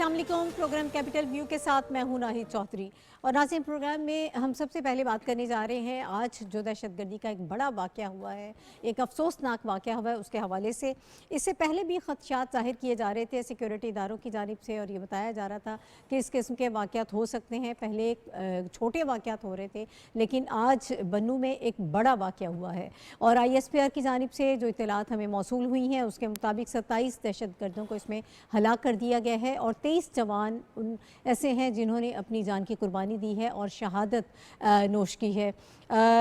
अस्सलाम वालेकुम। Programme capital view के साथ मैं हूं नाहिद चौधरी। और नाज़रीन, प्रोग्राम में हम सबसे पहले बात करने जा रहे हैं आज जो दहशतगर्दी का एक बड़ा वाक़या हुआ है, एक अफसोसनाक वाक़या हुआ है, उसके हवाले से। इससे पहले भी ख़दशात ज़ाहिर किए जा रहे थे सिक्योरिटी इदारों की जानिब से, और ये बताया जा रहा था कि इस किस्म के वाक़यात हो सकते हैं। पहले छोटे वाक़यात हो रहे थे, लेकिन आज बन्नू में एक बड़ा वाक़या हुआ है। और ISPR की जानिब से जो इत्तलात हमें मौसूल हुई हैं, उसके मुताबिक 27 दहशतगर्दों को इसमें हलाक कर दिया गया है और 23 जवान उन ऐसे हैं जिन्होंने अपनी जान की कुर्बानी दी है और शहादत नोश की है।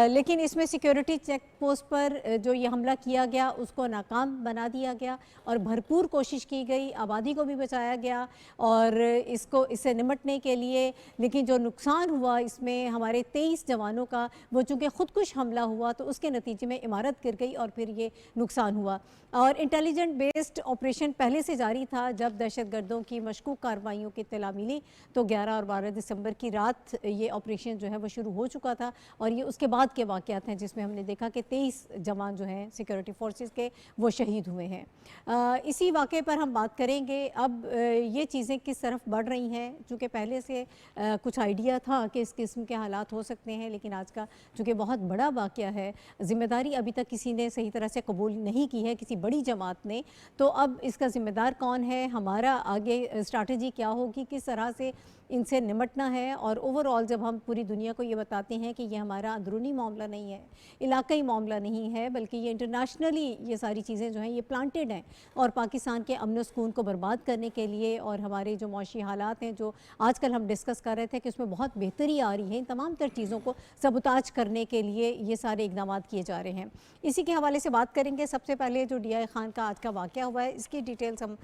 लेकिन इसमें सिक्योरिटी चेक पोस्ट पर जो ये हमला किया गया उसको नाकाम बना दिया गया और भरपूर कोशिश की गई, आबादी को भी बचाया गया और इससे निपटने के लिए। लेकिन जो नुकसान हुआ इसमें हमारे 23 जवानों का, वो चूँकि खुदकुश हमला हुआ तो उसके नतीजे में इमारत गिर गई और फिर ये नुकसान हुआ। और इंटेलिजेंट बेस्ड ऑपरेशन पहले से जारी था। जब दहशतगर्दों की मशकूक कार्रवाइयों की इत्तला मिली तो 11 और 12 दिसंबर की रात ये ऑपरेशन जो है वो शुरू हो चुका था। और ये उसके बाद के वाक़यात हैं जिसमें हमने देखा कि 23 जवान जो हैं सिक्योरिटी फोर्सेस के वो शहीद हुए हैं। इसी वाक़े पर हम बात करेंगे। अब ये चीज़ें किस तरफ बढ़ रही हैं, चूँकि पहले से कुछ आइडिया था कि इस किस्म के हालात हो सकते हैं, लेकिन आज का चूँकि बहुत बड़ा वाक़या है, ज़िम्मेदारी अभी तक किसी ने सही तरह से कबूल नहीं की है, किसी बड़ी जमात ने। तो अब इसका ज़िम्मेदार कौन है, हमारा आगे स्ट्रैटेजी क्या होगी, किस तरह से इनसे निमटना है। और ओवरऑल जब हम पूरी दुनिया को ये बताते हैं कि ये हमारा अंदरूनी मामला नहीं है, इलाकाई मामला नहीं है, बल्कि ये इंटरनेशनली ये सारी चीज़ें जो हैं ये प्लांटेड हैं और पाकिस्तान के अमन सुकून को बर्बाद करने के लिए, और हमारे जो मौशी हालात हैं जो आजकल हम डिस्कस कर रहे थे कि उसमें बहुत बेहतरी आ रही है, इन तमाम तर चीज़ों को सबूताज करने के लिए ये सारे इकदाम किए जा रहे हैं। इसी के हवाले से बात करेंगे। सबसे पहले जो DI खान का आज का वाक़या हुआ है इसकी डिटेल्स हम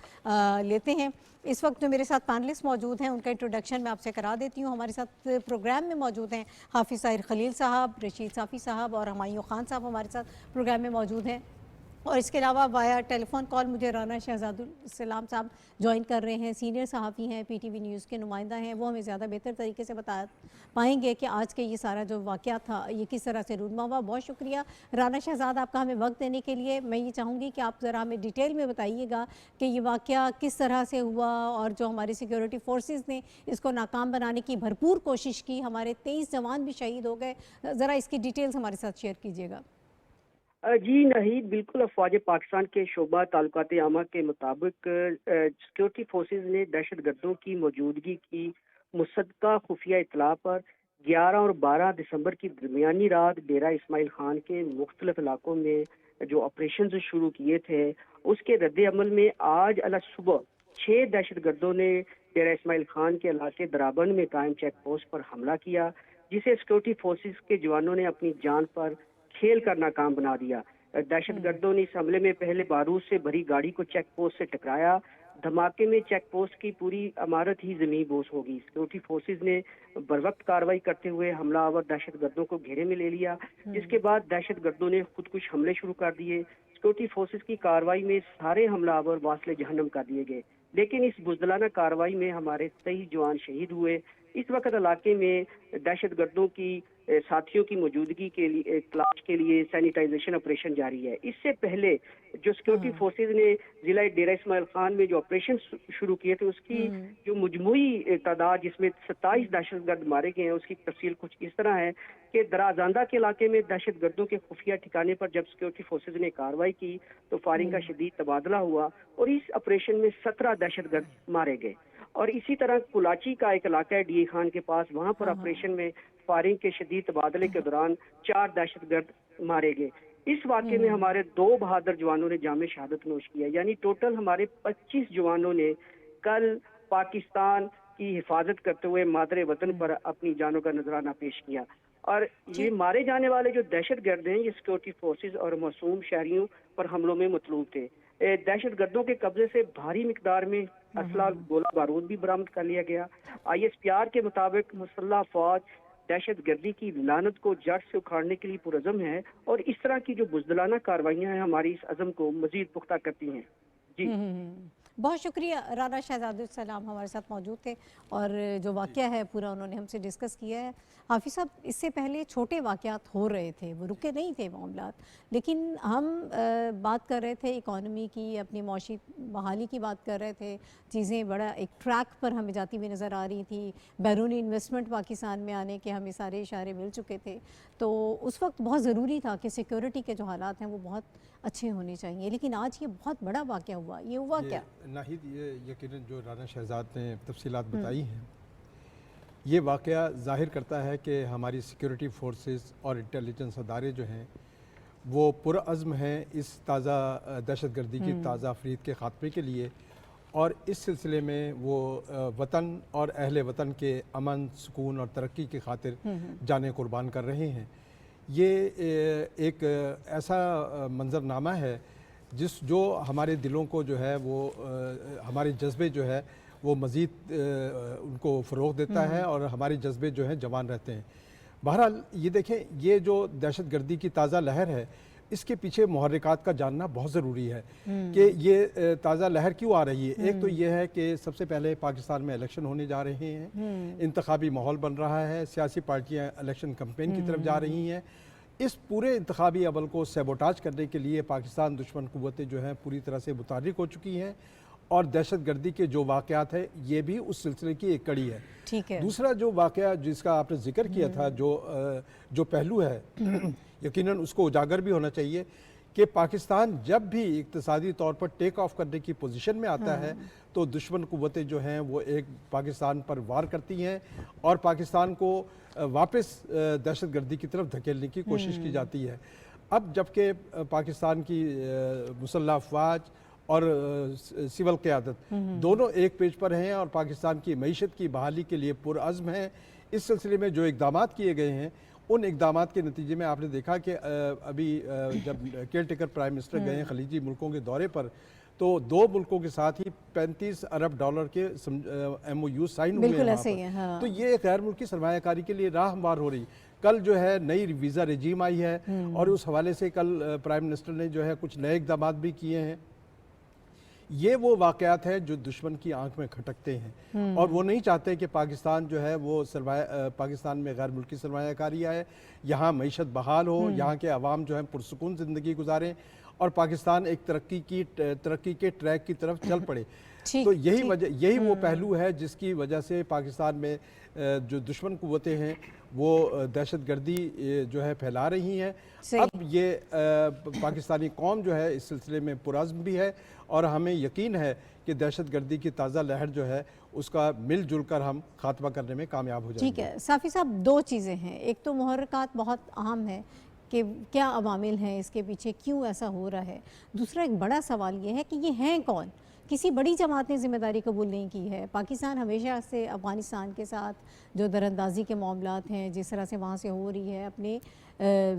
लेते हैं। इस वक्त जो मेरे साथ पैनलिस्ट मौजूद हैं उनका इंट्रोडक्शन मैं आपसे करा देती हूँ। हमारे साथ प्रोग्राम में मौजूद हैं हाफिज़ साहिर खलील साहब, रशीद साफ़ी साहब और हुमायूं खान साहब हमारे साथ प्रोग्राम में मौजूद हैं। और इसके अलावा वाया टेलीफोन कॉल मुझे राना शहजादुल सलाम साहब ज्वाइन कर रहे हैं, सीनियर सहाफ़ी हैं, PTV न्यूज़ के नुमाइंदा हैं। वो हमें ज़्यादा बेहतर तरीके से बता पाएंगे कि आज के ये सारा जो वाक़या था ये किस तरह से रूनमा हुआ। बहुत शुक्रिया राना शहजाद आपका हमें वक्त देने के लिए। मैं ये चाहूँगी कि आप ज़रा हमें डिटेल में बताइएगा कि ये वाक़या किस तरह से हुआ और जो हमारी सिक्योरिटी फोर्सेस ने इसको नाकाम बनाने की भरपूर कोशिश की, हमारे 23 जवान भी शहीद हो गए। ज़रा इसकी डिटेल्स हमारे साथ शेयर कीजिएगा। जी नहीं, बिल्कुल। अफवाज पाकिस्तान के शोबा ताल्लुकात आमा के मुताबिक सिक्योरिटी फोर्सेज ने दहशत गर्दों की मौजूदगी की मुसद्दका खुफिया इतला पर 11 और 12 दिसंबर की दरमियानी रात डेरा इस्माइल खान के मुख्तलिफ इलाकों में जो ऑपरेशन शुरू किए थे, उसके रद्द अमल में आज अला सुबह 6 दहशत गर्दों ने डेरा इस्माइल खान के इलाके दराबंद में कायम चेक पोस्ट पर हमला किया, जिसे सिक्योरिटी फोर्सेज के जवानों ने अपनी जान पर खेल कर नाकाम बना दिया। दहशत गर्दों ने इस हमले में पहले बारूद से भरी गाड़ी को चेक पोस्ट से टकराया। धमाके में चेक पोस्ट की पूरी इमारत ही जमीन बोस हो गई। सिक्योरिटी फोर्सेज ने बरवक्त कार्रवाई करते हुए हमलावर दहशत गर्दों को घेरे में ले लिया, जिसके बाद दहशत गर्दों ने खुदकुश हमले शुरू कर दिए। सिक्योरिटी फोर्सेज की कार्रवाई में सारे हमलावर वासले जहन्नम कर दिए गए, लेकिन इस बुजदिलाना कार्रवाई में हमारे 23 जवान शहीद हुए। इस वक्त इलाके में दहशत गर्दों की साथियों की मौजूदगी के लिए तलाश के लिए सैनिटाइजेशन ऑपरेशन जारी है। इससे पहले जो सिक्योरिटी फोर्सेज ने जिला डेरा इस्माइल खान में जो ऑपरेशन शुरू किए थे, उसकी जो मजमूई तादाद जिसमें 27 दहशतगर्द मारे गए हैं, उसकी तफसील कुछ इस तरह है कि दराजांदा के इलाके में दहशत गर्दों के खुफिया ठिकाने पर जब सिक्योरिटी फोर्सेज ने कार्रवाई की तो फायरिंग का शदीद तबादला हुआ और इस ऑपरेशन में 17 दहशतगर्द मारे गए। और इसी तरह कुलाची का एक इलाका है DI खान के पास, वहां पर ऑपरेशन में फायरिंग के शदीद तबादले के दौरान 4 दहशतगर्द मारे गए। इस वाक़े में हमारे 2 बहादुर जवानों ने जामे शहादत नोश किया, यानी टोटल हमारे 25 जवानों ने कल पाकिस्तान की हिफाजत करते हुए मादरे वतन पर अपनी जानों का नजराना पेश किया। और ये मारे जाने वाले जो दहशत गर्द हैं ये सिक्योरिटी फोर्सेज और मासूम शहरियों पर हमलों में मतलूब थे। दहशत गर्दों के कब्जे से भारी मिकदार में असला गोला बारूद भी बरामद कर लिया गया। ISPR के मुताबिक मुसल्लह फौज दहशत गर्दी की लानत को जड़ से उखाड़ने के लिए पुरज़म है और इस तरह की जो बुज़दिलाना कार्रवाइयाँ हैं हमारी इस अज़म को मजीद पुख्ता करती हैं। जी बहुत शुक्रिया। राना शहजादुल हमारे साथ मौजूद थे और जो वाक़या है पूरा उन्होंने हमसे डिस्कस किया है। हाफिज़ साहब, इससे पहले छोटे वाक़यात हो रहे थे, वो रुके नहीं थे मामलात, लेकिन हम बात कर रहे थे इकॉनमी की, अपनी मौशी बहाली की बात कर रहे थे। चीज़ें बड़ा एक ट्रैक पर हमें जाती हुई नज़र आ रही थी। बैरूनी इन्वेस्टमेंट पाकिस्तान में आने के हमें सारे इशारे मिल चुके थे। तो उस वक्त बहुत ज़रूरी था कि सिक्योरिटी के जो हालात हैं वो बहुत अच्छे होने चाहिए, लेकिन आज ये बहुत बड़ा वाक़या हुआ। ये हुआ क्या? नाहिद, ये यकीनन जो राना शहजाद ने तफसीलात बताई हैं, ये वाक़या ज़ाहिर करता है कि हमारी सिक्योरिटी फोर्सेस और इंटेलिजेंस अदारे जो हैं वो पुरअज़्म हैं इस ताज़ा दहशतगर्दी की ताज़ा अफरीद के ख़ात्मे के लिए, और इस सिलसिले में वो वतन और अहले वतन के अमन, सुकून और तरक्की की खातिर जानें कुर्बान कर रहे हैं। ये एक ऐसा मंज़रनामा है जो हमारे दिलों को जो है वो हमारे जज्बे जो है वो मज़ीद उनको फ़रोग़ देता है और हमारे जज्बे जो हैं जवान रहते हैं। बहरहाल ये देखें, ये जो दहशतगर्दी की ताज़ा लहर है, इसके पीछे मुहर्रिकात का जानना बहुत ज़रूरी है कि ये ताज़ा लहर क्यों आ रही है। एक तो ये है कि सबसे पहले पाकिस्तान में इलेक्शन होने जा रहे हैं, इंतखाबी माहौल बन रहा है, सियासी पार्टियाँ इलेक्शन कैंपेन की तरफ जा रही हैं। इस पूरे इंतखाबी अमल को सैबोटाज करने के लिए पाकिस्तान दुश्मन क़ुव्वतें जो हैं पूरी तरह से मुतहर्रिक हो चुकी हैं, और दहशतगर्दी के जो वाक़यात है ये भी उस सिलसिले की एक कड़ी है। ठीक है। दूसरा जो वाक़या जिसका आपने जिक्र किया था, जो पहलू है यकीनन उसको उजागर भी होना चाहिए कि पाकिस्तान जब भी इक़्तिसादी तौर पर टेक ऑफ करने की पोजीशन में आता है तो दुश्मन क़ुव्वतें जो हैं वो एक पाकिस्तान पर वार करती हैं और पाकिस्तान को वापस दहशतगर्दी की तरफ धकेलने की कोशिश की जाती है। अब जबकि पाकिस्तान की मुसल्लह अफवाज और सिविल क़यादत दोनों एक पेज पर हैं और पाकिस्तान की मईशत की बहाली के लिए पुरअज़्म हैं। इस सिलसिले में जो इक़दामात किए गए हैं, उन इक़दामात के नतीजे में आपने देखा कि अभी जब केयर टेकर प्राइम मिनिस्टर गए हैं खलीजी मुल्कों के दौरे पर, तो 2 मुल्कों के साथ ही $35 अरब के MOU साइन हुए हैं वहाँ पर। हाँ। तो ये गैर मुल्की सरमायाकारी के लिए राह हमवार हो रही। कल जो है नई वीज़ा रजीम आई है और उस हवाले से कल प्राइम मिनिस्टर ने जो है कुछ नए इक़दामात भी किए हैं। ये वो वाक़यात है जो दुश्मन की आंख में खटकते हैं और वो नहीं चाहते कि पाकिस्तान जो है वो पाकिस्तान में गैर मुल्की सरमायाकारी आए, यहाँ मईशत बहाल हो, यहाँ के अवाम जो है पुरसुकून ज़िंदगी गुजारें और पाकिस्तान एक तरक्की के ट्रैक की तरफ चल पड़े। तो यही वो पहलू है जिसकी वजह से पाकिस्तान में जो दुश्मन क़ुव्वतें हैं वो दहशतगर्दी जो है फैला रही हैं। अब ये पाकिस्तानी कौम जो है इस सिलसिले में पुरअज़्म भी है और हमें यकीन है कि दहशतगर्दी की ताज़ा लहर जो है उसका मिलजुल कर हम खात्मा करने में कामयाब हो जाएंगे। ठीक है साफ़ी साहब, 2 चीज़ें हैं। एक तो मुहर्रिकात बहुत अहम है कि क्या अवामिल हैं इसके पीछे, क्यों ऐसा हो रहा है। दूसरा एक बड़ा सवाल ये है कि ये हैं कौन। किसी बड़ी जमात ने ज़िम्मेदारी कबूल नहीं की है। पाकिस्तान हमेशा से अफ़गानिस्तान के साथ जो दरअंदाज़ी के मामलात हैं, जिस तरह से वहाँ से हो रही है, अपने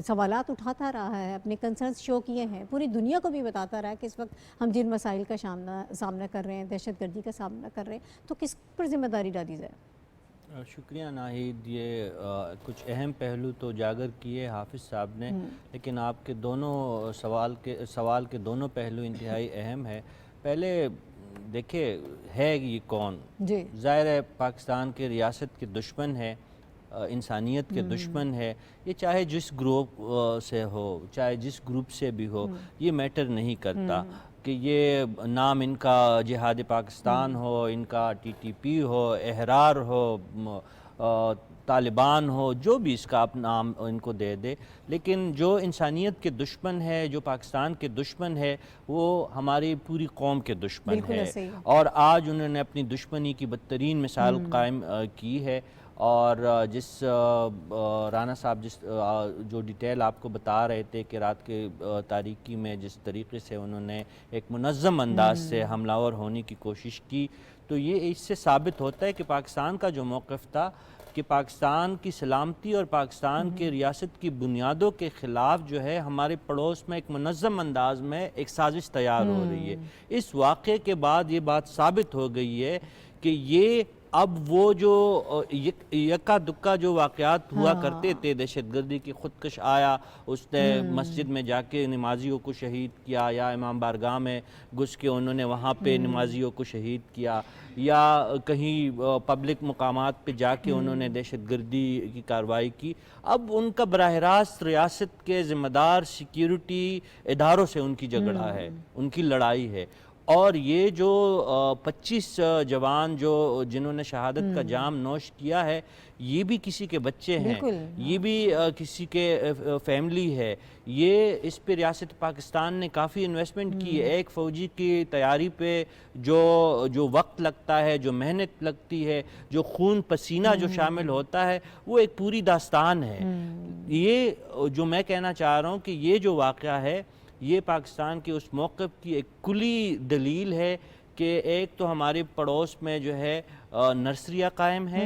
सवालात उठाता रहा है, अपने कंसर्न्स शो किए हैं, पूरी दुनिया को भी बताता रहा है कि इस वक्त हम जिन मसाइल का सामना कर रहे हैं, दहशतगर्दी का सामना कर रहे हैं, तो किस पर ज़िम्मेदारी डाली जाए। शुक्रिया नाहिद, ये कुछ अहम पहलू तो उजागर किए हाफिज़ साहब ने, लेकिन आपके दोनों सवाल के दोनों पहलू इंतहाई अहम है। पहले देखिए है ये कौन। ज़ाहिर है पाकिस्तान के रियासत के दुश्मन है, इंसानियत के दुश्मन है। ये चाहे जिस ग्रुप से हो, चाहे जिस ग्रुप से भी हो, ये मैटर नहीं करता कि ये नाम इनका जिहाद पाकिस्तान हो, इनका TTP हो, एहरार हो, तालिबान हो, जो भी इसका अपना नाम इनको दे दे, लेकिन जो इंसानियत के दुश्मन है, जो पाकिस्तान के दुश्मन है, वो हमारी पूरी कौम के दुश्मन है। और आज उन्होंने अपनी दुश्मनी की बदतरीन मिसाल कायम की है। और जिस राना साहब जो डिटेल आपको बता रहे थे कि रात के तारीकी में जिस तरीके से उन्होंने एक मुनज़्ज़म अंदाज से हमलावर होने की कोशिश की, तो ये इससे साबित होता है कि पाकिस्तान का जो मौक़िफ़ था कि पाकिस्तान की सलामती और पाकिस्तान के रियासत की बुनियादों के ख़िलाफ़ जो है हमारे पड़ोस में एक मुनज़्ज़म अंदाज में एक साजिश तैयार हो रही है। इस वाक़े के बाद ये बात साबित हो गई है कि ये اب وہ جو یکا دکا جو واقعات ہوا کرتے تھے، دہشت گردی کی خودکش آیا، اس نے مسجد میں جا کے نمازیوں کو شہید کیا، یا امام بارگاہ میں گھس کے انہوں نے وہاں پہ نمازیوں کو شہید کیا، یا کہیں پبلک مقامات پہ جا کے انہوں نے دہشت گردی کی کارروائی کی، اب ان کا براہ راست ریاست کے ذمہ دار سیکیورٹی اداروں سے ان کی جھگڑا ہے، ان کی لڑائی ہے۔ اور یہ جو 25 جوان جنہوں نے شہادت کا جام نوش کیا ہے، یہ بھی کسی کے بچے ہیں، یہ بھی کسی کے فیملی ہے، یہ اس پہ ریاست پاکستان نے کافی انویسٹمنٹ کی ہے۔ ایک فوجی کی تیاری پہ جو وقت لگتا ہے، جو محنت لگتی ہے، جو خون پسینہ جو شامل ہوتا ہے، وہ ایک پوری داستان ہے۔ یہ جو میں کہنا چاہ رہا ہوں کہ یہ جو واقعہ ہے، یہ پاکستان کے اس موقف کی ایک کلی دلیل ہے کہ ایک تو ہمارے پڑوس میں جو ہے نرسریاں قائم ہے،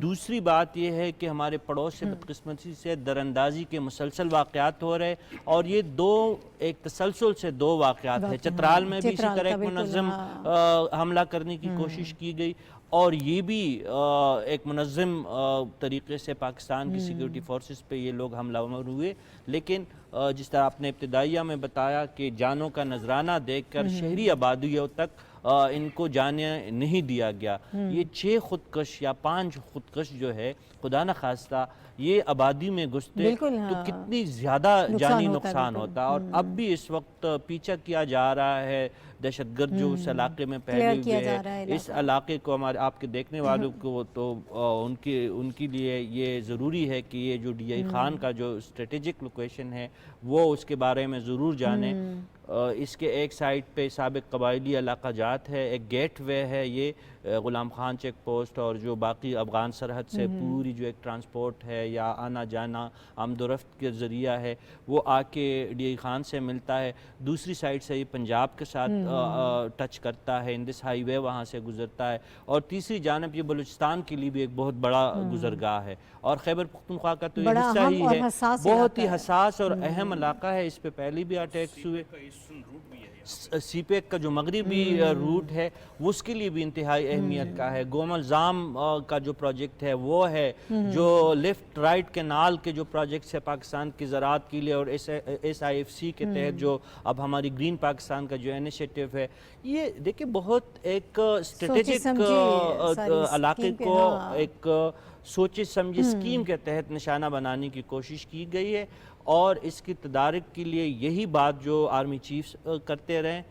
دوسری بات یہ ہے کہ ہمارے پڑوس سے بدقسمتی سے دراندازی کے مسلسل واقعات ہو رہے، اور یہ ایک تسلسل سے دو واقعات ہیں۔ چترال میں بھی اسی طرح ایک منظم حملہ کرنے کی کوشش کی گئی، اور یہ بھی ایک منظم طریقے سے پاکستان کی سیکیورٹی فورسز پہ یہ لوگ حملہ آور ہوئے، لیکن جس طرح آپ نے ابتدائیہ میں بتایا کہ جانوں کا نذرانہ دیکھ کر شہری آبادیوں تک ان کو جانے نہیں دیا گیا۔ یہ 6 خودکش یا 5 خودکش جو ہے، خدا نہ خواستہ یہ آبادی میں گھستے تو کتنی زیادہ جانی نقصان ہوتا، اور اب بھی اس وقت پیچھا کیا جا رہا ہے دہشت گرد جو اس علاقے میں پھیلے ہوئے ہیں۔ اس علاقے کو آپ کے دیکھنے والوں کو تو ان کے لیے یہ ضروری ہے کہ یہ جو ڈی آئی خان کا جو اسٹریٹجک لوکیشن ہے وہ اس کے بارے میں ضرور جانیں۔ اس کے ایک سائٹ پہ سابق قبائلی علاقہ جات ہے، ایک گیٹ وے ہے یہ غلام خان چیک پوسٹ، اور جو باقی افغان سرحد سے پوری جو ایک ٹرانسپورٹ ہے یا آنا جانا آمد و رفت کے ذریعہ ہے، وہ آ کے ڈی آئی خان سے ملتا ہے۔ دوسری سائٹ سے یہ پنجاب کے ساتھ ٹچ کرتا ہے، اندس ہائی وے وہاں سے گزرتا ہے، اور تیسری جانب یہ بلوچستان کے لیے بھی ایک بہت بڑا گزرگاہ ہے، اور خیبر پختونخوا کا تو یہ حصہ ہی ہے، بہت ہی حساس اور اہم علاقہ ہے۔ اس پہ پہلے بھی اٹیکس ہوئے، سی پیک کا جو مغربی روٹ ہے وہ اس کے لیے بھی انتہائی اہمیت کا ہے۔ گومل زام کا جو پروجیکٹ ہے وہ ہے، جو لیفٹ رائٹ کینال کے جو پروجیکٹس ہے پاکستان کی زراعت کے لیے، اور ایس آئی ایف سی کے تحت جو اب ہماری گرین پاکستان کا جو انیشیٹو ہے، یہ دیکھیں بہت ایک اسٹریٹجک علاقے کو ایک سوچے سمجھے اسکیم کے تحت نشانہ بنانے کی کوشش کی گئی ہے، اور اس کی تدارک کے لیے یہی بات جو آرمی چیفز کرتے رہیں،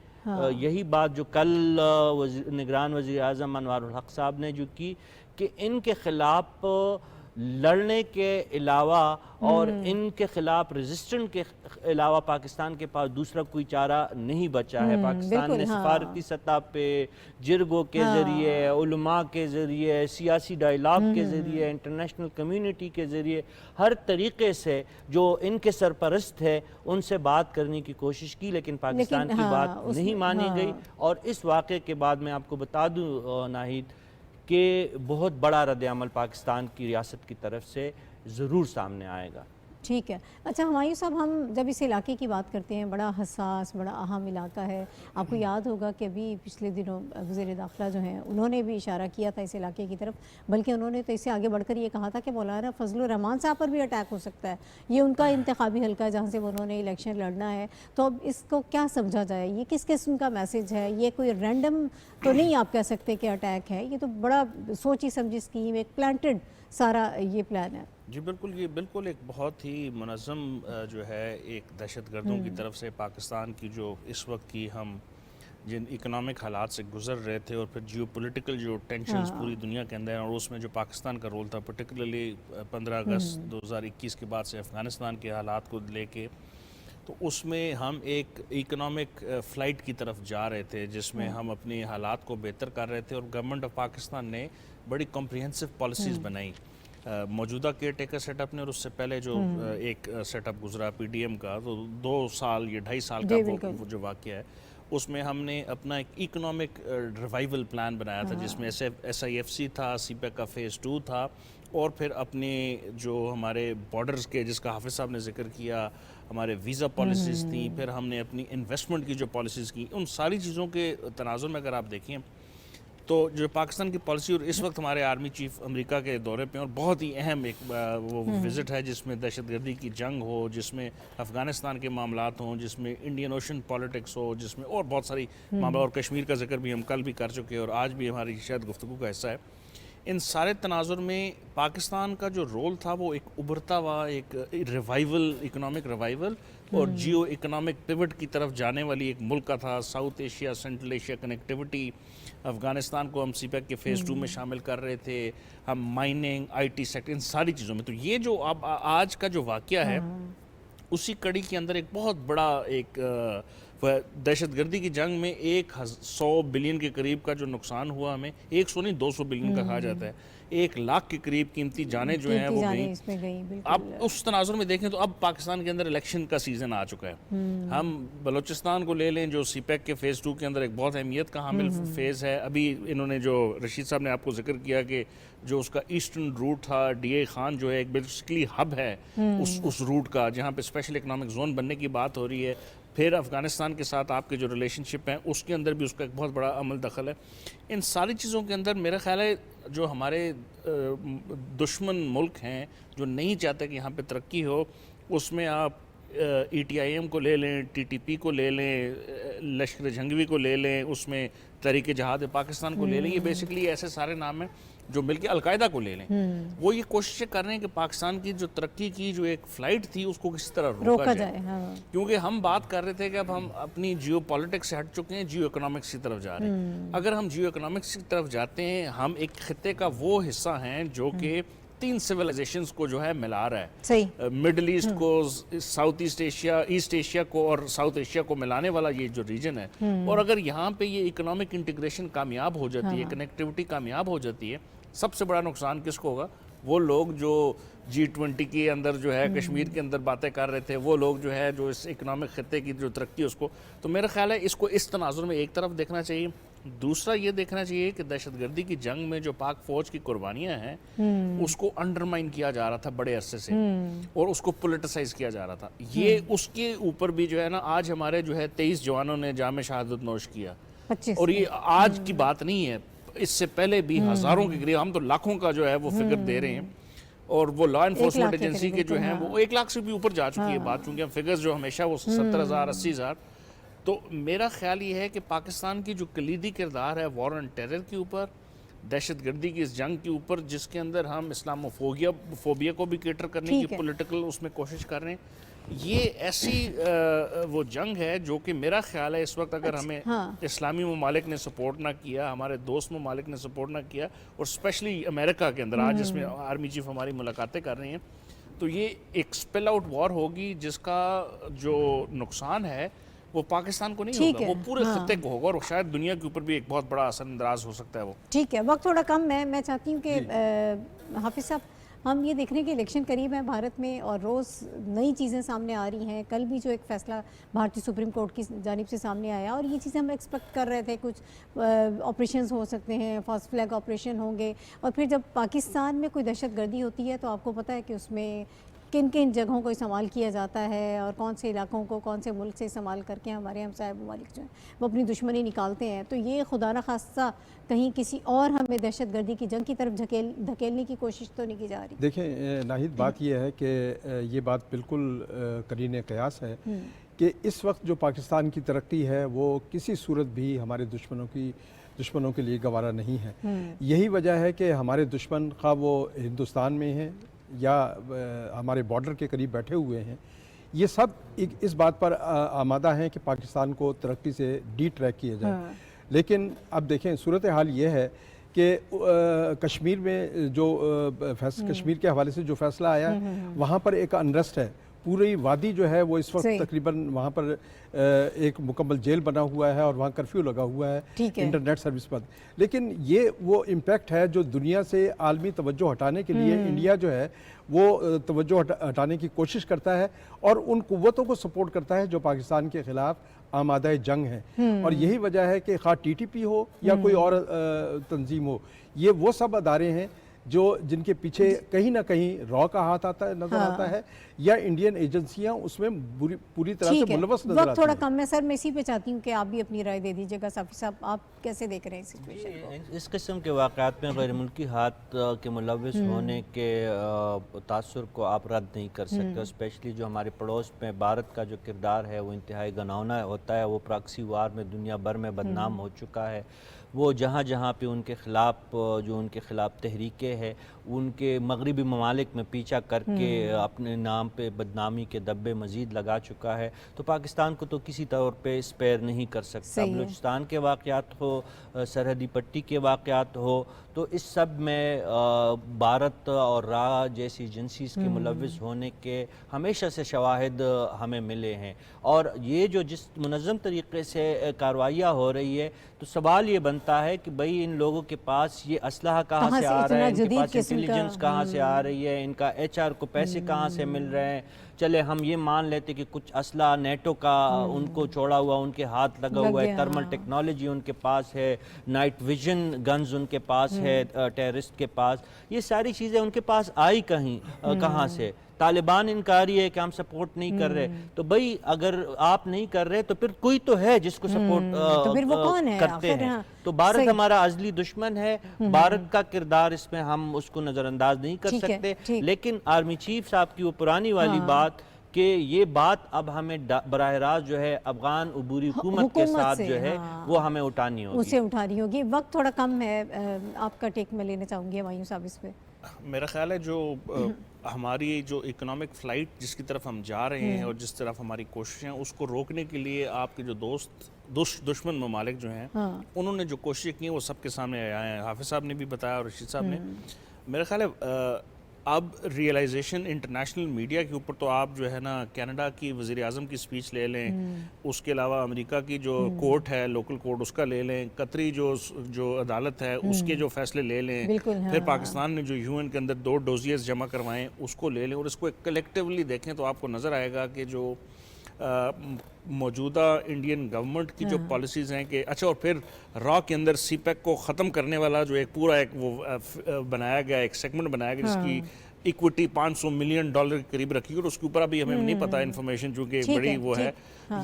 یہی بات جو کل نگران وزیر اعظم انوار الحق صاحب نے جو کی، کہ ان کے خلاف لڑنے کے علاوہ اور ان کے خلاف ریزسٹنٹ کے علاوہ پاکستان کے پاس دوسرا کوئی چارہ نہیں بچا ہے۔ پاکستان نے سفارتی سطح پہ جرگوں کے ذریعے، علماء کے ذریعے، سیاسی ڈائیلاگ کے ذریعے، انٹرنیشنل کمیونٹی کے ذریعے، ہر طریقے سے جو ان کے سرپرست ہے ان سے بات کرنے کی کوشش کی، لیکن پاکستان کی بات نہیں مانی گئی۔ اور اس واقعے کے بعد میں آپ کو بتا دوں ناہید کہ بہت بڑا رد عمل پاکستان کی ریاست کی طرف سے ضرور سامنے آئے گا۔ ٹھیک ہے، اچھا ہمایوں صاحب، ہم جب اس علاقے کی بات کرتے ہیں، بڑا حساس، بڑا اہم علاقہ ہے۔ آپ کو یاد ہوگا کہ ابھی پچھلے دنوں وزیر داخلہ جو ہیں انہوں نے بھی اشارہ کیا تھا اس علاقے کی طرف، بلکہ انہوں نے تو اس سے آگے بڑھ کر یہ کہا تھا کہ مولانا فضل الرحمان صاحب پر بھی اٹیک ہو سکتا ہے، یہ ان کا انتخابی حلقہ ہے جہاں سے انہوں نے الیکشن لڑنا ہے۔ تو اب اس کو کیا سمجھا جائے؟ یہ کس قسم کا میسج ہے؟ یہ کوئی رینڈم تو نہیں آپ کہہ سکتے کہ اٹیک ہے، یہ تو بڑا سوچی سمجھی اسکیم، ایک پلانٹڈ سارا یہ پلان ہے۔ جی بالکل، یہ بالکل ایک بہت ہی منظم جو ہے ایک دہشت گردوں کی طرف سے پاکستان کی جو اس وقت کی ہم جن اکنامک حالات سے گزر رہے تھے، اور پھر جیو پولیٹیکل جو ٹینشنز پوری دنیا کے اندر ہیں، اور اس میں جو پاکستان کا رول تھا، پرٹیکولرلی 15 اگست 2021 کے بعد سے افغانستان کے حالات کو لے کے، تو اس میں ہم ایک اکنامک فلائٹ کی طرف جا رہے تھے، جس میں ہم اپنے حالات کو بہتر کر رہے تھے، اور گورنمنٹ آف پاکستان نے بڑی کمپریہنسو پالیسیز بنائیں موجودہ کیئر ٹیکر سیٹ اپ نے، اور اس سے پہلے جو ایک سیٹ اپ گزرا پی ڈی ایم کا، تو 2 سال یا 2.5 سال کا وہ جو واقعہ ہے، اس میں ہم نے اپنا ایک اکنامک ریوائول پلان بنایا تھا، جس میں ایس آئی ایف سی تھا، سی پیک کا فیز 2 تھا، اور پھر اپنے جو ہمارے بارڈرز کے، جس کا حافظ صاحب نے ذکر کیا، ہمارے ویزا پالیسیز تھیں، پھر ہم نے اپنی انویسٹمنٹ کی جو پالیسیز کی، ان ساری چیزوں کے تناظر میں اگر آپ دیکھیں تو جو پاکستان کی پالیسی، اور اس وقت ہمارے آرمی چیف امریکہ کے دورے پہ، اور بہت ہی اہم ایک وہ وزٹ ہے جس میں دہشت گردی کی جنگ ہو، جس میں افغانستان کے معاملات ہوں، جس میں انڈین اوشن پالیٹکس ہو، جس میں اور بہت ساری معاملات، اور کشمیر کا ذکر بھی ہم کل بھی کر چکے ہیں اور آج بھی ہماری شاید گفتگو کا حصہ ہے. ان سارے تناظر میں پاکستان کا جو رول تھا وہ ایک ابھرتا ہوا ایک ریوائول، اکنامک ریوائول اور جیو اکنامک پیوٹ کی طرف جانے والی ایک ملک کا تھا. South Asia, central Asia connectivity, Afghanistan کو ہم سی پیک کے فیز 2 میں شامل کر رہے تھے، ہم مائننگ، آئی ٹی سیکٹر، ان ساری چیزوں میں. تو یہ جو اب آج کا جو واقعہ ہے اسی کڑی کے اندر ایک بہت بڑا ایک دہشت گردی کی جنگ میں 100 بلین کے قریب کا جو نقصان ہوا، ہمیں 100 نہیں 200 بلین کا کہا جاتا ہے، 1 لاکھ کے قریب قیمتی جانیں جو ہیں وہ گئیں. اب اس تناظر میں دیکھیں تو اب پاکستان کے اندر الیکشن کا سیزن آ چکا ہے. ہم بلوچستان کو لے لیں جو سی پیک کے فیز 2 کے اندر ایک بہت اہمیت کا حامل فیز ہے. ابھی انہوں نے جو رشید صاحب نے آپ کو ذکر کیا کہ جو اس کا ایسٹرن روٹ تھا، ڈی اے خان جو ہے ایک بیسیکلی ہب ہے اس روٹ کا، جہاں پہ اسپیشل اکنامک زون بننے کی بات ہو رہی ہے. پھر افغانستان کے ساتھ آپ کے جو ریلیشن شپ ہیں اس کے اندر بھی اس کا ایک بہت بڑا عمل دخل ہے. ان ساری چیزوں کے اندر میرا خیال ہے جو ہمارے دشمن ملک ہیں جو نہیں چاہتے کہ یہاں پہ ترقی ہو، اس میں آپ ای ٹی آئی ایم کو لے لیں، ٹی ٹی پی کو لے لیں، لشکر جھنگوی کو لے لیں، اس میں تحریک جہاد پاکستان کو لے لیں، یہ بیسیکلی ایسے سارے نام ہیں جو مل کے القاعدہ کو لے لیں. وہ یہ کوششیں کر رہے ہیں کہ پاکستان کی جو ترقی کی جو ایک فلائٹ تھی اس کو کسی طرح روکا جائے. کیونکہ ہم بات کر رہے تھے کہ اب ہم اپنی جیو پالیٹکس سے ہٹ چکے ہیں، جیو اکنامکس کی طرف جا رہے ہیں. اگر ہم جیو اکنامکس کی طرف جاتے ہیں، ہم ایک خطے کا وہ حصہ ہیں جو کہ 3 سویلائزیشنز کو جو ہے ملا رہا ہے. مڈل ایسٹ کو، South East Asia, East Asia کو اور ساؤتھ ایشیا کو ملانے والا یہ جو ریجن ہے. اور اگر یہاں پہ یہ اکنامک انٹیگریشن کامیاب ہو جاتی ہے، کنیکٹیوٹی کامیاب ہو جاتی ہے، سب سے بڑا نقصان کس کو ہوگا؟ وہ لوگ جو G20 کے اندر جو ہے کشمیر کے اندر باتیں کر رہے تھے، وہ لوگ جو ہے جو اس اکنامک خطے کی جو ترقی اس کو. تو میرا خیال ہے اس کو اس تناظر میں ایک طرف دیکھنا چاہیے. دوسرا یہ دیکھنا چاہیے کہ دہشت گردی کی جنگ میں جو پاک فوج کی قربانیاں ہیں اس کو انڈرمائن کیا جا رہا تھا بڑے عرصے سے، اور اس کو پولیٹیسائز کیا جا رہا تھا. یہ اس کے اوپر بھی جو ہے نا، آج ہمارے جو ہے 23 جوانوں نے جام شہادت نوش کیا، اور یہ آج کی بات نہیں ہے، اس سے پہلے بھی ہزاروں کے قریب، ہم تو لاکھوں کا جو ہے وہ فگر دے رہے ہیں. اور وہ لا انفورسمنٹ ایجنسی کے جو ہیں وہ 1 لاکھ سے بھی اوپر جا چکی ہے بات، چونکہ ہم فگرز جو ہمیشہ وہ 70,000 80,000. تو میرا خیال یہ ہے کہ پاکستان کی جو کلیدی کردار ہے وار آن ٹیرر کے اوپر، دہشت گردی کی اس جنگ کے اوپر، جس کے اندر ہم اسلاموفوبیا کو بھی کیٹر کرنے کی پولیٹیکل اس میں کوشش کر رہے ہیں، یہ ایسی وہ جنگ ہے جو کہ میرا خیال ہے اس وقت اگر ہمیں اسلامی ممالک نے سپورٹ نہ کیا، ہمارے دوست ممالک نے سپورٹ نہ کیا، اور اسپیشلی امریکہ کے اندر آج اس میں آرمی چیف ہماری ملاقاتیں کر رہے ہیں، تو یہ ایک سپل آؤٹ وار ہوگی جس کا جو نقصان ہے وہ پاکستان کو نہیں ہوگا، وہ پورے خطے کو ہوگا، اور شاید دنیا کے اوپر بھی ایک بہت بڑا اثر انداز ہو سکتا ہے. وہ ٹھیک ہے، وقت تھوڑا کم ہے. میں چاہتی ہوں کہ حافظ صاحب، ہم یہ دیکھ رہے ہیں کہ الیکشن قریب ہے بھارت میں، اور روز نئی چیزیں سامنے آ رہی ہیں. کل بھی جو ایک فیصلہ بھارتی سپریم کورٹ کی جانب سے سامنے آیا، اور یہ چیزیں ہم ایکسپیکٹ کر رہے تھے، کچھ آپریشنز ہو سکتے ہیں، فاسٹ فلیگ آپریشن ہوں گے. اور پھر جب پاکستان میں کوئی دہشت گردی ہوتی ہے تو آپ کو پتہ ہے کہ اس میں کن کن جگہوں کو استعمال کیا جاتا ہے، اور کون سے علاقوں کو کون سے ملک سے استعمال کر کے ہمارے ہمسائے ممالک جو ہیں وہ اپنی دشمنی نکالتے ہیں. تو یہ خدا نخواستہ کہیں کسی اور ہمیں دہشت گردی کی جنگ کی طرف دھکیلنے کی کوشش تو نہیں کی جا رہی؟ دیکھیں ناہید، بات یہ ہے کہ یہ بات بالکل قرین قیاس ہے کہ اس وقت جو پاکستان کی ترقی ہے وہ کسی صورت بھی ہمارے دشمنوں کے لیے گوارا نہیں ہے. یہی وجہ ہے کہ ہمارے دشمن خواہ وہ ہندوستان میں ہیں یا ہمارے بارڈر کے قریب بیٹھے ہوئے ہیں، یہ سب اس بات پر آمادہ ہیں کہ پاکستان کو ترقی سے ڈی ٹریک کیا جائے. لیکن اب دیکھیں صورتحال یہ ہے کہ کشمیر میں جو کشمیر کے حوالے سے جو فیصلہ آیا وہاں پر ایک انریسٹ ہے. پوری وادی جو ہے وہ اس وقت تقریباً وہاں پر ایک مکمل جیل بنا ہوا ہے، اور وہاں کرفیو لگا ہوا ہے انٹرنیٹ سروس پر. لیکن یہ وہ امپیکٹ ہے جو دنیا سے عالمی توجہ ہٹانے کے لیے انڈیا جو ہے وہ توجہ ہٹانے کی کوشش کرتا ہے، اور ان قوتوں کو سپورٹ کرتا ہے جو پاکستان کے خلاف آمادہ جنگ ہیں. اور یہی وجہ ہے کہ خواہ ٹی ٹی پی ہو یا کوئی اور تنظیم ہو، یہ وہ سب ادارے ہیں जो जिनके पीछे कहीं ना कहीं रॉ का हाथ आता नजर आता है या इंडियन एजेंसियां उसमें पूरी तरह से मुलवस नजर आती हैं। थोड़ा कम है सर, मैं इसी पे चाहती हूँ कि आप भी अपनी राय दे दीजिएगा। साफी साहब, आप कैसे देख रहे हैं सिचुएशन को? इस किस्म के वाक़यात में गैर मुल्की हाथ के मुलविस होने के तासुर को आप रद्द नहीं कर सकते। स्पेशली जो हमारे पड़ोस में भारत का जो किरदार है वो इंतहाई घिनौना होता है। वो प्रॉक्सी वार में दुनिया भर में बदनाम हो चुका है। वो जहाँ जहाँ पे उनके ख़िलाफ़ जो उनके ख़िलाफ़ तहरीकें हैं उनके मगरबी ममालिक में पीछा करके अपने नाम पे बदनामी के दब्बे मज़ीद लगा चुका है। तो पाकिस्तान को तो किसी तौर पे स्पेयर नहीं कर सकता। बलूचिस्तान के वाक़यात हो, सरहदी पट्टी के वाक़यात हो, तो इस सब में भारत और रा जैसी एजेंसीज़ के मुलविस होने के हमेशा से शवाहिद हमें मिले हैं। और ये जो जिस मुनज़्ज़म तरीक़े से कार्रवाइयाँ हो रही है, तो सवाल ये बनता है कि भाई इन लोगों के पास ये असलहा कहाँ से आ रहा है, इनके पास इंटेलिजेंस कहाँ से आ रही है, इनका HR को पैसे कहाँ से मिल रहे हैं। चले हम ये मान लेते कि कुछ असला नेटो का उनको छोड़ा हुआ उनके हाथ लगा हुआ है, थर्मल टेक्नोलॉजी उनके पास है, नाइट विजन गन्स उनके पास है टेररिस्ट के पास। ये सारी चीज़ें उनके पास आई कहाँ से? तालिबान इनकारी है कि हम सपोर्ट नहीं कर रहे। तो भाई अगर आप नहीं कर रहे तो फिर कोई तो है जिसको सपोर्ट तो फिर वो कौन है? करते हैं। तो भारत हमारा अज़ली दुश्मन है। भारत का किरदार इसमें हम उसको नज़रअंदाज नहीं कर सकते। लेकिन आर्मी चीफ साहब की वो पुरानी वाली बात कि ये बात अब हमें बराह रास्त जो है अफगान अबूरी हुकूमत के साथ जो है वो हमें उठानी होगी, उसे उठानी होगी। वक्त थोड़ा कम है, आपका टेक मैं लेना चाहूँगी हमायूं साहब इस पे। मेरा ख्याल है जो हमारी जो इकोनॉमिक फ़्लाइट जिसकी तरफ हम जा रहे हैं और जिस तरफ हमारी कोशिशें हैं उसको रोकने के लिए आपके जो दुश्मन ममालिक जो हैं उन्होंने जो कोशिशें की हैं वो सबके सामने आए हैं। हाफिज़ साहब ने भी बताया और रशीद साहब ने। मेरा ख्याल है अब रियलाइजेशन इंटरनेशनल मीडिया के ऊपर, तो आप जो है ना कनाडा की वज़ीर आज़म की स्पीच ले लें, उसके अलावा अमेरिका की जो कोर्ट है लोकल कोर्ट उसका ले लें, कतरी जो अदालत है उसके जो फैसले ले लें, फिर पाकिस्तान ने जो UN के अंदर 2 डोजियर्स जमा करवाएं उसको ले लें और इसको कलेक्टिवली देखें तो आपको नज़र आएगा कि जो मौजूदा इंडियन गवर्नमेंट की जो पॉलिसीज़ हैं कि अच्छा, और फिर रॉ के अंदर CPEC को ख़त्म करने वाला जो एक पूरा एक वो बनाया गया, एक सेगमेंट बनाया गया जिसकी इक्विटी $500 मिलियन के करीब रखी और उसके ऊपर अभी हमें नहीं पता इन्फॉर्मेशन चूँकि बड़ी वो है।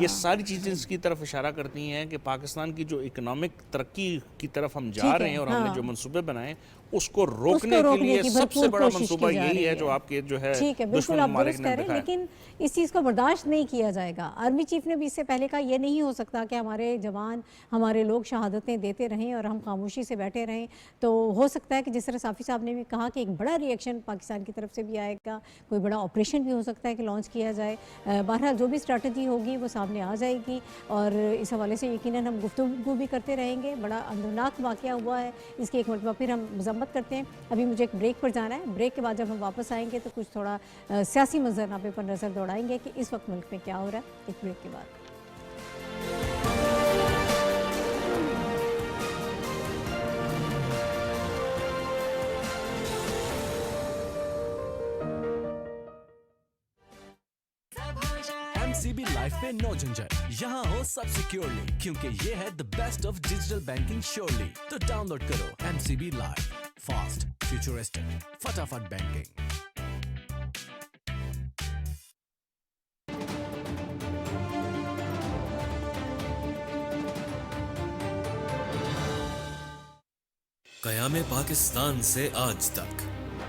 ये सारी चीज़ें इसकी तरफ इशारा करती हैं कि पाकिस्तान की जो इकोनॉमिक तरक्की की तरफ हम जा रहे हैं और हमने जो मंसूबे बनाए उसको रोकने के लिए सबसे बड़ा मंसूबा यही है जो आपके जो है बिल्कुल आप दुरुस्त कह रहे हैं। लेकिन इस चीज़ को बर्दाश्त नहीं किया जाएगा। आर्मी चीफ ने भी इससे पहले कहा ये नहीं हो सकता कि हमारे जवान हमारे लोग शहादतें देते रहें और हम खामोशी से बैठे रहें। तो हो सकता है कि जिस तरह साफ़ी साहब ने भी कहा कि एक बड़ा रिएक्शन पाकिस्तान की तरफ से भी आएगा, कोई बड़ा ऑपरेशन भी हो सकता है कि लॉन्च किया जाए। बहरहाल जो भी स्ट्रैटेजी होगी वो सामने आ जाएगी और इस हवाले से यकीनन हम गुफ्तगू भी करते रहेंगे। बड़ा अंदरनाक वाक़या हुआ है, इसकी एक मरतबा फिर हम मज़म्मत करते हैं। अभी मुझे एक ब्रेक पर जाना है। ब्रेक के बाद जब हम वापस आएंगे तो कुछ थोड़ा सियासी मंजरनामे पर नज़र दौड़ाएंगे कि इस वक्त मुल्क में क्या हो रहा है। एक ब्रेक के बाद MCB लाइफ पे नो झंझट, यहाँ हो सब सिक्योरली क्योंकि ये है the best of digital banking surely. तो डाउनलोड करो MCB लाइफ, फास्ट, फ्यूचरिस्टिक, फटाफट बैंकिंग। क़याम पाकिस्तान से आज तक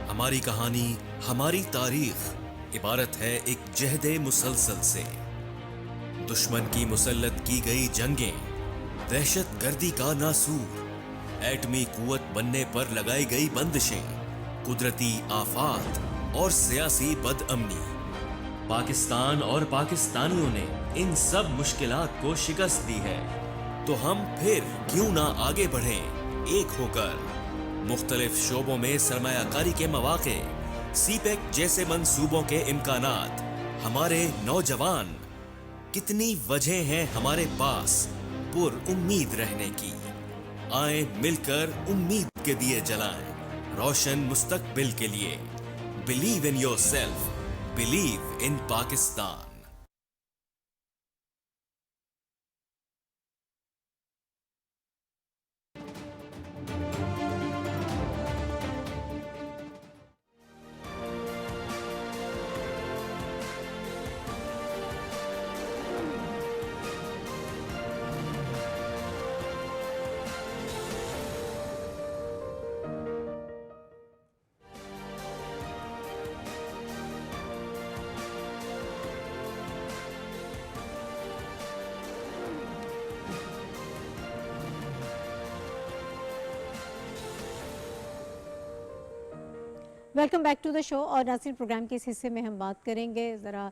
हमारी कहानी, हमारी तारीख इबारत है एक जहदे मुसलसल से। दुश्मन की मुसल्लत की गई जंगें, दहशत गर्दी का नासूर, एटमी कुव्वत बनने पर लगाई गई बंदिशें, कुदरती आफात और सियासी बदअमनी। पाकिस्तान और पाकिस्तानियों ने इन सब मुश्किलात को शिकस्त दी है। तो हम फिर क्यों ना आगे बढ़ें एक होकर। मुख्तलिफ शोबों में सरमायाकारी के मौके, CPEC जैसे मंसूबों के इम्कानात, हमारे नौजवान, कितनी वजह हैं हमारे पास पुर उम्मीद रहने की। आए मिलकर उम्मीद के दिए जलाएं रोशन मुस्तकबिल के लिए। Believe in yourself, believe in Pakistan. Welcome back to the show. और नाज़रीन, प्रोग्राम के इस हिस्से में हम बात करेंगे ज़रा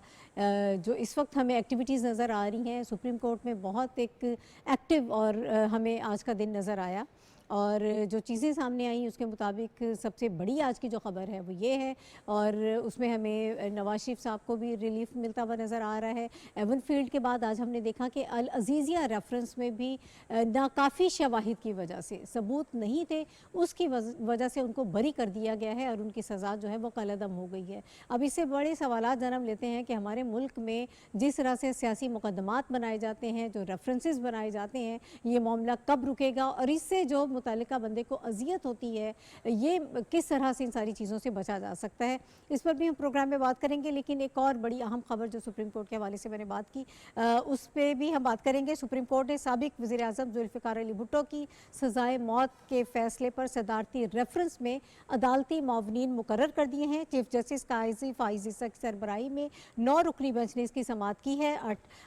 जो इस वक्त हमें एक्टिविटीज़ नज़र आ रही हैं। सुप्रीम कोर्ट में बहुत एक एक्टिव और हमें आज का दिन नज़र आया, और जो चीज़ें सामने आई उसके मुताबिक सबसे बड़ी आज की जो ख़बर है वो ये है, और उसमें हमें नवाज शरीफ साहब को भी रिलीफ मिलता हुआ नज़र आ रहा है। एवन फील्ड के बाद आज हमने देखा कि अल अज़ीज़िया रेफरेंस में भी नाकाफ़ी शवाहिद की वजह से, सबूत नहीं थे, उसकी वजह से उनको बरी कर दिया गया है और उनकी सज़ा जो है वो कलअदम हो गई है। अब इससे बड़े सवालात जन्म लेते हैं कि हमारे मुल्क में जिस तरह से सियासी मुकदमात बनाए जाते हैं, जो रेफरेंसेस बनाए जाते हैं, ये मामला कब रुकेगा, और इससे जो मुतालिका बंदे को अजियत होती है, ये किस तरह से इन सारी चीज़ों से बचा जा सकता है, इस पर भी हम प्रोग्राम में बात करेंगे। लेकिन एक और बड़ी अहम खबर जो सुप्रीम कोर्ट के हवाले से मैंने बात की, उस पर भी हम बात करेंगे। सुप्रीम कोर्ट ने साबिक वज़ीर आज़म ज़ुल्फ़िकार अली भुट्टो की सज़ाए मौत के फ़ैसले पर सदारती रेफरेंस में अदालती मावनीन मुकर्रर कर दिए हैं। चीफ जस्टिस काजी फ़ाइज़ ईसा की सरबराही में 9 रुकनी बेंच ने इसकी समाअत की है।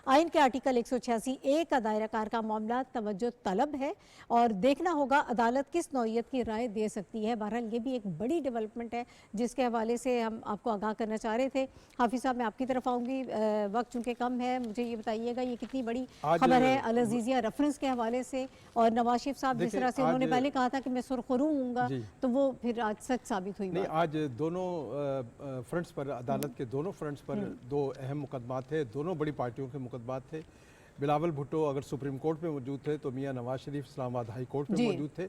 आइन के आर्टिकल 186(a) का दायरा कार का मामला तवज्जो तलब है और देखना होगा अदालत किस नौइयत की राय दे सकती है। बहरहाल ये भी एक बड़ी डेवलपमेंट है जिसके हवाले से हम आपको आगाह करना चाह रहे थे। हाफिज़ साहब, मैं आपकी तरफ आऊँगी, वक्त चूँकि कम है, मुझे ये बताइएगा ये कितनी बड़ी खबर है अल अज़ीज़िया रेफरेंस के हवाले से, और नवाज शरीफ साहब जिस तरह से उन्होंने पहले कहा था कि मैं सुरखरू हूँगा, तो वो फिर आज सच साबित हुई। नहीं, आज दोनों फ्रंट्स पर, अदालत के दोनों फ्रंट्स पर दो अहम मुकदमात थे, दोनों बड़ी पार्टियों के मुकदमात थे। बिलावल भुट्टो अगर सुप्रीम कोर्ट में मौजूद थे तो मियां नवाज शरीफ इस्लामाबाद हाई कोर्ट में मौजूद थे,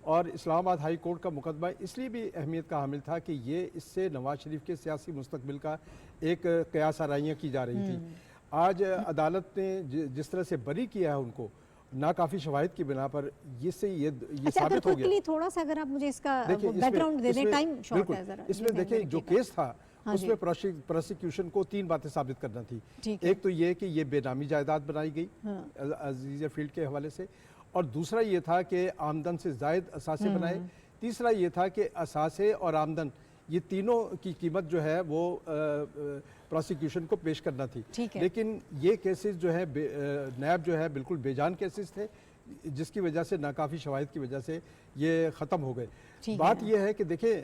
और इस्लामाबाद हाई कोर्ट का मुकदमा इसलिए भी अहमियत का हामिल था कि ये इससे नवाज शरीफ के सियासी मुस्तकबिल का एक कयास आराइयाँ की जा रही थी। आज अदालत ने जिस तरह से बरी किया है उनको नाकाफ़ी शवाहिद की बिना पर, ये साबित हो गया। थोड़ा सा अगर आप मुझे इसका बैकग्राउंड दे दें, टाइम शॉर्ट है ज़रा। इसमें देखिए जो केस था उसमें प्रोसिक्यूशन को 3 बातें साबित करना थी। एक तो ये कि ये बेनामी जायदाद बनाई गई अज़ीज़िया फील्ड के हवाले से, और दूसरा ये था कि आमदन से ज़ायद असासे बनाए, तीसरा ये था कि असासे और आमदन ये तीनों की कीमत जो है वो प्रोसिक्यूशन को पेश करना थी। लेकिन ये केसेस जो है नैब जो है बिल्कुल बेजान केसेस थे, जिसकी वजह से नाकाफ़ी शवाहिद की वजह से ये ख़त्म हो गए। बात ये है कि देखें,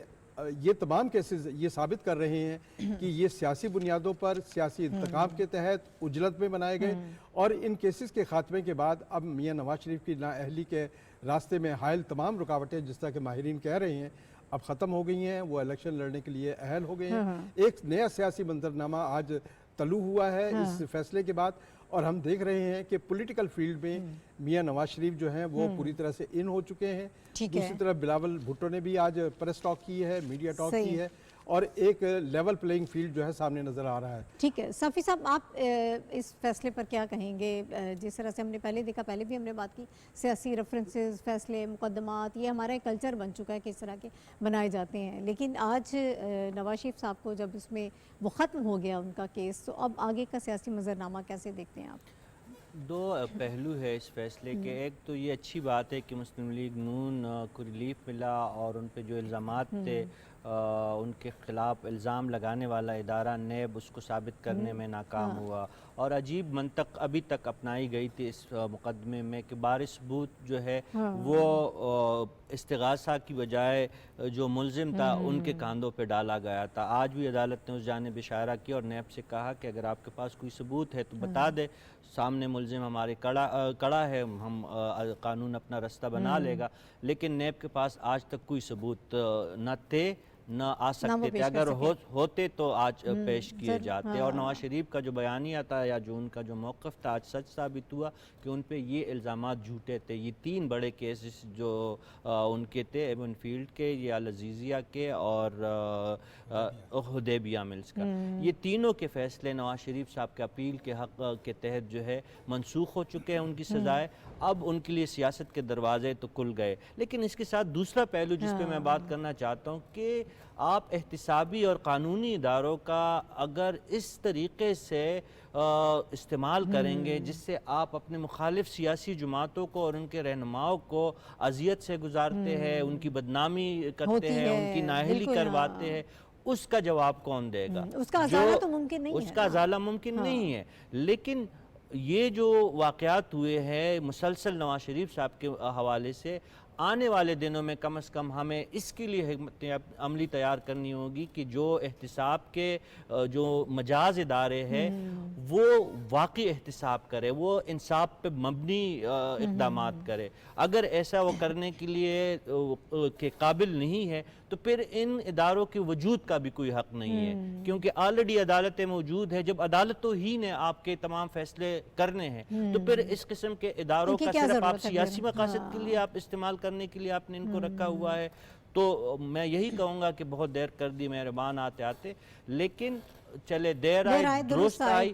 ये तमाम केसेस ये साबित कर रहे हैं कि ये सियासी बुनियादों पर सियासी इंतकाम के तहत उजलत में बनाए गए, और इन केसेस के खात्मे के बाद अब मियां नवाज शरीफ की नाअहली के रास्ते में हायल तमाम रुकावटें, जिस तरह के माहिरीन कह रहे हैं, अब ख़त्म हो गई हैं। वो इलेक्शन लड़ने के लिए अहल हो गए हैं। एक नया सियासी मंजरनामा आज तलू हुआ है इस फैसले के बाद, और हम देख रहे हैं कि पॉलिटिकल फील्ड में मियां नवाज शरीफ जो हैं वो पूरी तरह से इन हो चुके हैं। दूसरी तरफ बिलावल भुट्टो ने भी आज प्रेस टॉक की है, मीडिया टॉक की है, और एक लेवल प्लेइंग फील्ड जो है सामने नज़र आ रहा है। ठीक है सफ़ी साहब, आप इस फैसले पर क्या कहेंगे? जिस तरह से हमने पहले देखा, पहले भी हमने बात की, सियासी रेफरेंसेस, फैसले, मुकदमात, ये हमारा एक कल्चर बन चुका है कि इस तरह के बनाए जाते हैं। लेकिन आज नवाज शरीफ साहब को जब इसमें वो ख़त्म हो गया उनका केस, तो अब आगे का सियासी मंजरनामा कैसे देखते हैं आप? 2 पहलू है इस फैसले के। एक तो ये अच्छी बात है कि मुस्लिम लीग नून को रिलीफ मिला, और उन पे जो इल्ज़ामात थे उनके ख़िलाफ़ इल्ज़ाम लगाने वाला इदारा नैब उसको साबित करने में नाकाम हुआ, और अजीब मंतक अभी तक अपनाई गई थी इस मुकदमे में कि बारिश सबूत जो है वो इस्तिगासा की बजाय जो मुलजिम था उनके कांधों पे डाला गया था। आज भी अदालत ने उस जानिब इशारा किया और नैब से कहा कि अगर आपके पास कोई सबूत है तो बता दे, सामने मुलजिम हमारे कड़ा है, हम कानून अपना रास्ता बना लेगा। लेकिन नैब के पास आज तक कोई सबूत न थे, न आ सकते थे। अगर होते तो आज पेश किए जाते। और नवाज शरीफ का जो बयानिया था या जो उनका जो मौक़िफ़ था आज सच साबित हुआ कि उन पे ये इल्ज़ामात झूठे थे। ये 3 बड़े केसेस जो उनके थे, एवन फील्ड के, ये अल अज़ीज़िया के और हुदैबिया मिल्स का, ये तीनों के फ़ैसले नवाज शरीफ साहब के अपील के हक़ के तहत जो है मनसूख हो चुके हैं उनकी सज़ाएँ। अब उनके लिए सियासत के दरवाजे तो खुल गए। लेकिन इसके साथ दूसरा पहलू जिस पे मैं बात करना चाहता हूँ कि आप एहतिसाबी और कानूनी इदारों का अगर इस तरीके से इस्तेमाल करेंगे जिससे आप अपने मुखालिफ सियासी जमातों को और उनके रहनुमाओं को अजियत से गुजारते हैं, उनकी बदनामी करते हैं, उनकी नाअहली करवाते हैं, उसका जवाब कौन देगा? उसका अज़ाला तो मुमकिन नहीं है। उसका अज़ाला मुमकिन नहीं है। लेकिन ये जो वाक़यात हुए हैं मुसलसल नवाज शरीफ साहब के हवाले से, آنے والے دنوں میں کم از کم ہمیں اس کے لیے حکمت عملی تیار کرنی ہوگی کہ جو احتساب کے جو مجاز ادارے ہیں وہ واقعی احتساب کرے، وہ انصاف پہ مبنی اقدامات کرے۔ اگر ایسا وہ کرنے کے لیے کہ قابل نہیں ہے تو پھر ان اداروں کے وجود کا بھی کوئی حق نہیں ہے، کیونکہ آلریڈی عدالتیں موجود ہیں۔ جب عدالتوں ہی نے آپ کے تمام فیصلے کرنے ہیں تو پھر اس قسم کے اداروں کا صرف آپ سیاسی مقاصد کے لیے آپ استعمال کرنے کے لیے آپ نے ان کو رکھا ہوا ہے۔ تو میں یہی کہوں گا کہ بہت دیر کر دی مہربان آتے آتے، لیکن چلے دیر آئی درست آئی۔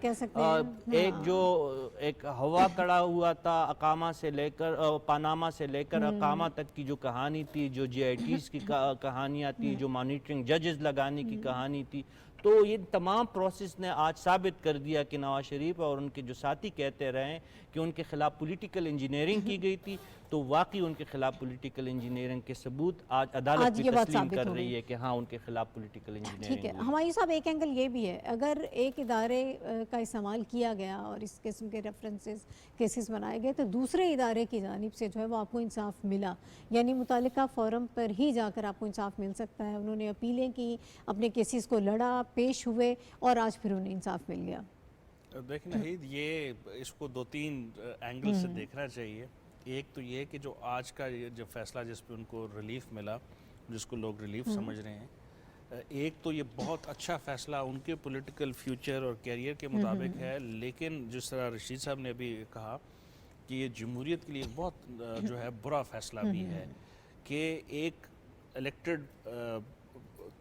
ایک ہوا کڑا ہوا تھا اقامہ سے لے کر پاناما سے لے کر اقامہ تک کی جو کہانی تھی، جو جی آئی ٹیز کی کہانیاں تھی، جو مانیٹرنگ ججز لگانے کی کہانی تھی، تو یہ تمام پروسیس نے آج ثابت کر دیا کہ نواز شریف اور ان کے جو ساتھی کہتے رہے کہ ان کے خلاف پولیٹیکل انجینئرنگ کی گئی تھی، تو واقعی ان کے خلاف پولیٹیکل انجینئرنگ کے ثبوت آج عدالت بھی تسلیم کر رہی ہے کہ ہاں ان کے خلاف پولیٹیکل انجینئرنگ۔ ٹھیک ہے ہمایوں صاحب، ایک اینگل یہ بھی ہے، اگر ایک ادارے کا استعمال کیا گیا اور اس قسم کے ریفرنسز کیسز بنائے گئے تو دوسرے ادارے کی جانب سے جو ہے وہ آپ کو انصاف ملا، یعنی متعلقہ فورم پر ہی جا کر آپ کو انصاف مل سکتا ہے۔ انہوں نے اپیلیں کی، اپنے کیسز کو لڑا، پیش ہوئے اور آج پھر انہیں انصاف مل گیا۔ دیکھیں ناہید، یہ اس کو دو تین اینگل سے دیکھنا چاہیے۔ ایک تو یہ کہ جو آج کا جو فیصلہ جس پہ ان کو ریلیف ملا، جس کو لوگ ریلیف سمجھ رہے ہیں، ایک تو یہ بہت اچھا فیصلہ ان کے پولیٹیکل فیوچر اور کیریئر کے مطابق ہے، لیکن جس طرح رشید صاحب نے ابھی کہا کہ یہ جمہوریت کے لیے بہت جو ہے برا فیصلہ بھی ہے کہ ایک الیکٹڈ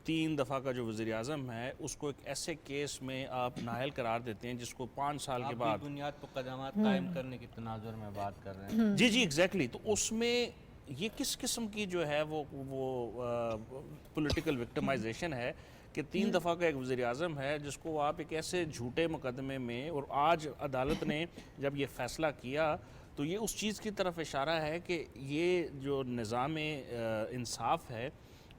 3 دفعہ کا جو وزیر اعظم ہے اس کو ایک ایسے کیس میں آپ نااہل قرار دیتے ہیں جس کو 5 سال کے بعد بنیاد پر قدامات قائم کرنے کے تناظر میں بات کر رہے ہیں۔ جی ایگزیکٹلی۔ تو اس میں یہ کس قسم کی جو ہے وہ پولیٹیکل وکٹمائزیشن ہے کہ 3 دفعہ کا ایک وزیر اعظم ہے جس کو آپ ایک ایسے جھوٹے مقدمے میں، اور آج عدالت نے جب یہ فیصلہ کیا تو یہ اس چیز کی طرف اشارہ ہے کہ یہ جو نظام انصاف ہے،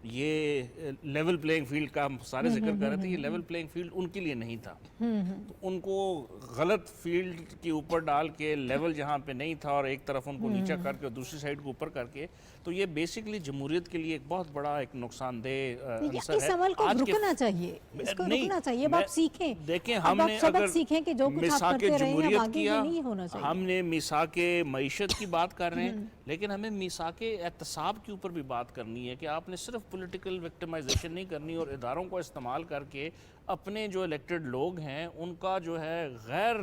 یہ لیول پلینگ فیلڈ کا ہم سارے ذکر کر رہے تھے، یہ لیول پلینگ فیلڈ ان کے لیے نہیں تھا، تو ان کو غلط فیلڈ کے اوپر ڈال کے لیول جہاں پہ نہیں تھا اور ایک طرف ان کو نیچا کر کے اور دوسری سائڈ کو اوپر کر کے، تو یہ بیسیکلی جمہوریت کے لیے ایک بہت بڑا ایک نقصان دہ عنصر ہے۔ اس عمل کو رکنا چاہیے، اس کو رکنا چاہیے، اب آپ سیکھیں، دیکھیں اب ہم آپ نے سبق اگر سیکھیں کہ جو کچھ آپ میثاق کرتے رہے ہیں اب جمہوریت آگے یہ کیا، نہیں ہونا چاہیے۔ ہم نے میثاق معیشت کی بات کر رہے ہیں، لیکن ہمیں میثاق احتساب کے اوپر بھی بات کرنی ہے کہ آپ نے صرف پولیٹیکل وکٹمائزیشن نہیں کرنی اور اداروں کو استعمال کر کے اپنے جو الیکٹڈ لوگ ہیں ان کا جو ہے غیر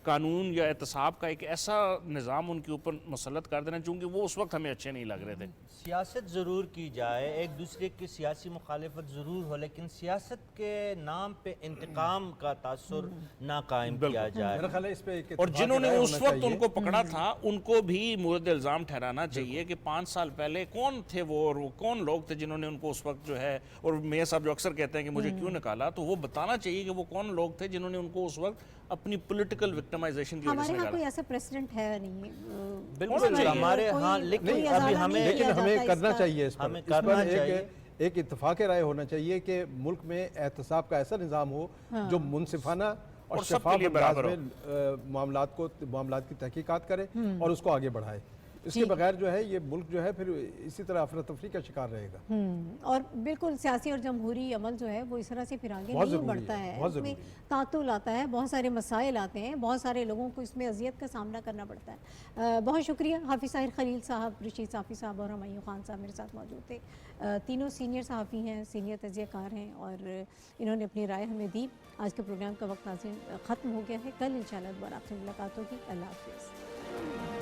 قانون یا احتساب کا ایک ایسا نظام ان کے اوپر مسلط کر دینا، چونکہ وہ اس وقت ہمیں اچھے نہیں لگ رہے تھے۔ سیاست ضرور کی جائے، ایک دوسرے کی سیاسی مخالفت ضرور ہو، لیکن سیاست کے نام پہ انتقام کا تاثر نہ قائم کیا جائے۔ میرا خیال ہے اس پہ ایک اور جنہوں نے اتفاق اس ہونا وقت چاہیے۔ ان کو پکڑا تھا ان کو بھی مورد الزام ٹھہرانا چاہیے کہ 5 سال پہلے کون تھے وہ، اور وہ کون لوگ تھے جنہوں نے ان کو اس وقت جو ہے، اور میاں صاحب جو اکثر کہتے ہیں کہ مجھے کیوں نکالا، تو وہ بتانا چاہیے کہ وہ کون لوگ تھے جنہوں نے ان کو اس وقت اپنی پولیٹیکل وکٹمائزیشن کی وجہ سے ہمارے ہاں نکالا۔ کوئی ایسا پریسیڈنٹ ہے نہیں، بالکل ہمارے ہاں، لیکن ابھی ہمیں کرنا چاہیے اس پر، ہمیں کرنا چاہیے۔ ایک اتفاق رائے ہونا چاہیے کہ ملک میں احتساب کا ایسا نظام ہو جو منصفانہ اور شفاف انداز میں معاملات کی تحقیقات کرے اور اس کو آگے بڑھائے۔ اس کے بغیر جو ہے یہ ملک جو ہے پھر اسی طرح افراتفری کا شکار رہے گا۔ اور بالکل سیاسی اور جمہوری عمل جو ہے وہ اس طرح سے پھر آگے نہیں بڑھتا ہے، اس میں تعطل آتا ہے، بہت سارے مسائل آتے ہیں، بہت سارے لوگوں کو اس میں اذیت کا سامنا کرنا پڑتا ہے۔ بہت شکریہ حافظ طاہر خلیل صاحب، رشید صافی صاحب اور ہمایوں خان صاحب میرے ساتھ موجود تھے۔ تینوں سینئر صحافی ہیں، سینئر تجزیہ کار ہیں اور انہوں نے اپنی رائے ہمیں دی۔ آج کے پروگرام کا وقت ناظرین ختم ہو گیا ہے، کل انشاءاللہ دوبارہ آپ سے ملاقات ہوگی۔ اللہ حافظ۔